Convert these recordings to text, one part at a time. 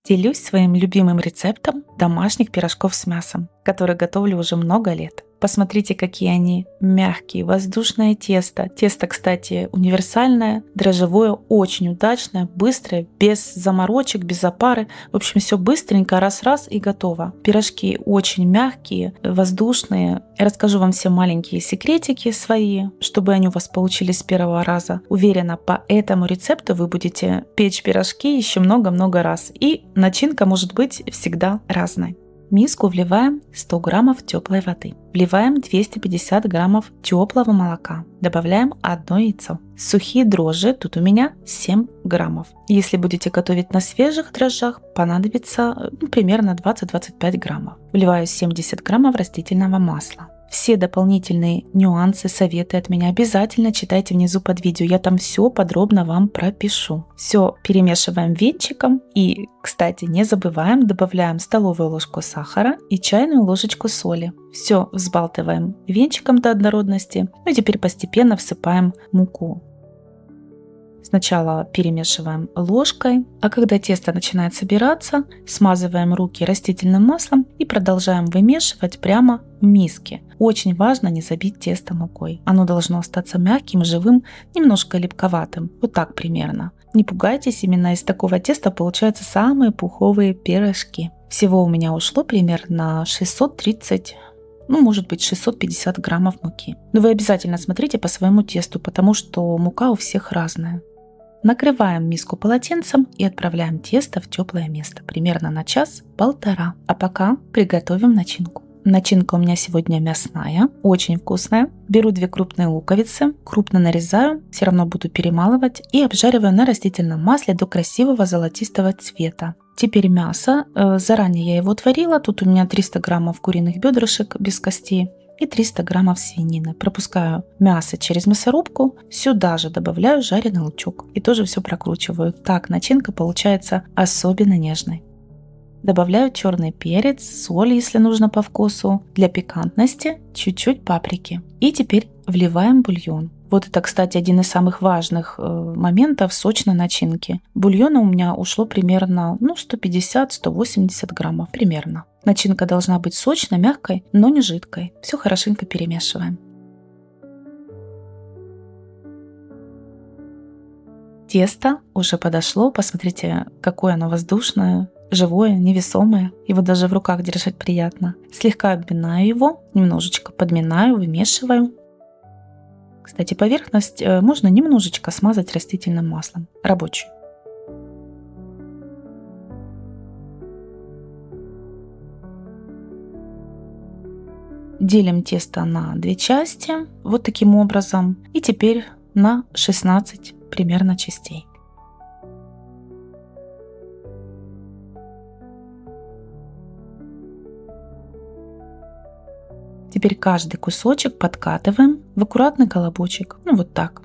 Делюсь своим любимым рецептом домашних пирожков с мясом, который готовлю уже много лет. Посмотрите, какие они мягкие, воздушное тесто. Тесто, кстати, универсальное, дрожжевое, очень удачное, быстрое, без заморочек, без опары. В общем, все быстренько, раз-раз и готово. Пирожки очень мягкие, воздушные. Я расскажу вам все маленькие секретики свои, чтобы они у вас получились с первого раза. Уверена, по этому рецепту вы будете печь пирожки еще много-много раз. И начинка может быть всегда разной. В миску вливаем 100 граммов теплой воды. Вливаем 250 граммов теплого молока. Добавляем одно яйцо. Сухие дрожжи, тут у меня 7 граммов. Если будете готовить на свежих дрожжах, понадобится примерно 20-25 граммов. Вливаю 70 граммов растительного масла. Все дополнительные нюансы, советы от меня обязательно читайте внизу под видео. Я там все подробно вам пропишу. Все перемешиваем венчиком. И, кстати, не забываем, добавляем столовую ложку сахара и чайную ложечку соли. Все взбалтываем венчиком до однородности. Ну и теперь постепенно всыпаем муку. Сначала перемешиваем ложкой, а когда тесто начинает собираться, смазываем руки растительным маслом и продолжаем вымешивать прямо в миске. Очень важно не забить тесто мукой. Оно должно остаться мягким, живым, немножко липковатым. Вот так примерно. Не пугайтесь, именно из такого теста получаются самые пуховые пирожки. Всего у меня ушло примерно 630 может быть 650 граммов муки. Но вы обязательно смотрите по своему тесту, потому что мука у всех разная. Накрываем миску полотенцем и отправляем тесто в теплое место, примерно на час-полтора. А пока приготовим начинку. Начинка у меня сегодня мясная, очень вкусная. Беру 2 крупные луковицы, крупно нарезаю, все равно буду перемалывать и обжариваю на растительном масле до красивого золотистого цвета. Теперь мясо. Заранее я его отварила. Тут у меня 300 граммов куриных бедрышек без костей и 300 граммов свинины. Пропускаю мясо через мясорубку. Сюда же добавляю жареный лучок. И тоже все прокручиваю. Так начинка получается особенно нежной. Добавляю черный перец, соль, если нужно по вкусу. Для пикантности чуть-чуть паприки. И теперь вливаем бульон. Вот это, кстати, один из самых важных моментов сочной начинки. Бульона у меня ушло примерно 150-180 граммов примерно. Начинка должна быть сочной, мягкой, но не жидкой. Все хорошенько перемешиваем. Тесто уже подошло. Посмотрите, какое оно воздушное, живое, невесомое. Его даже в руках держать приятно. Слегка обминаю его, немножечко подминаю, вымешиваю. Кстати, поверхность можно немножечко смазать растительным маслом, рабочую. Делим тесто на 2 части, вот таким образом. И теперь на 16 примерно частей. Теперь каждый кусочек подкатываем в аккуратный колобочек. Вот так.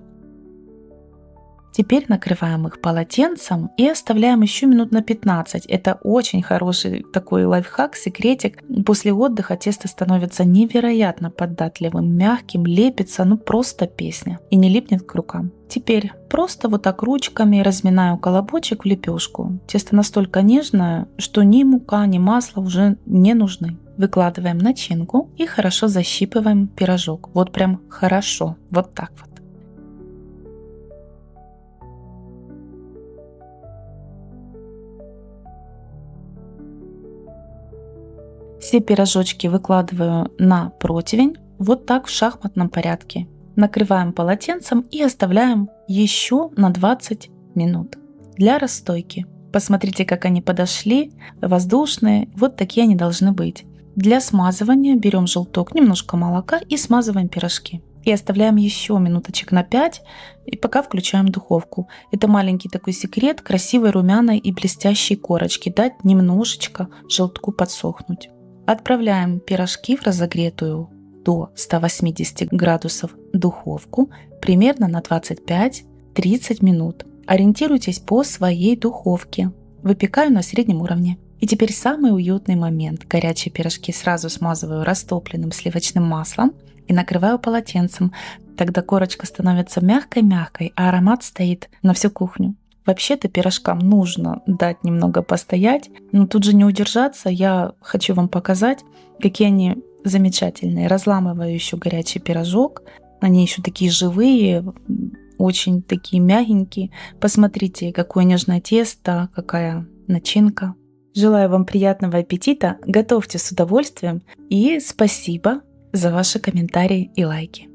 Теперь накрываем их полотенцем и оставляем еще минут на 15. Это очень хороший такой лайфхак, секретик. После отдыха тесто становится невероятно податливым, мягким, лепится, просто песня. И не липнет к рукам. Теперь просто вот так ручками разминаю колобочек в лепешку. Тесто настолько нежное, что ни мука, ни масло уже не нужны. Выкладываем начинку и хорошо защипываем пирожок. Вот прям хорошо. Вот так вот. Все пирожочки выкладываю на противень. Вот так в шахматном порядке. Накрываем полотенцем и оставляем еще на 20 минут для расстойки. Посмотрите, как они подошли, воздушные. Вот такие они должны быть. Для смазывания берем желток, немножко молока и смазываем пирожки. И оставляем еще минуточек на 5, и пока включаем духовку. Это маленький такой секрет красивой румяной и блестящей корочки. Дать немножечко желтку подсохнуть. Отправляем пирожки в разогретую до 180 градусов духовку примерно на 25-30 минут. Ориентируйтесь по своей духовке. Выпекаю на среднем уровне. И теперь самый уютный момент. Горячие пирожки сразу смазываю растопленным сливочным маслом и накрываю полотенцем. Тогда корочка становится мягкой-мягкой, а аромат стоит на всю кухню. Вообще-то пирожкам нужно дать немного постоять, но тут же не удержаться. Я хочу вам показать, какие они замечательные. Разламываю еще горячий пирожок. Они еще такие живые, очень такие мягенькие. Посмотрите, какое нежное тесто, какая начинка. Желаю вам приятного аппетита, готовьте с удовольствием и спасибо за ваши комментарии и лайки.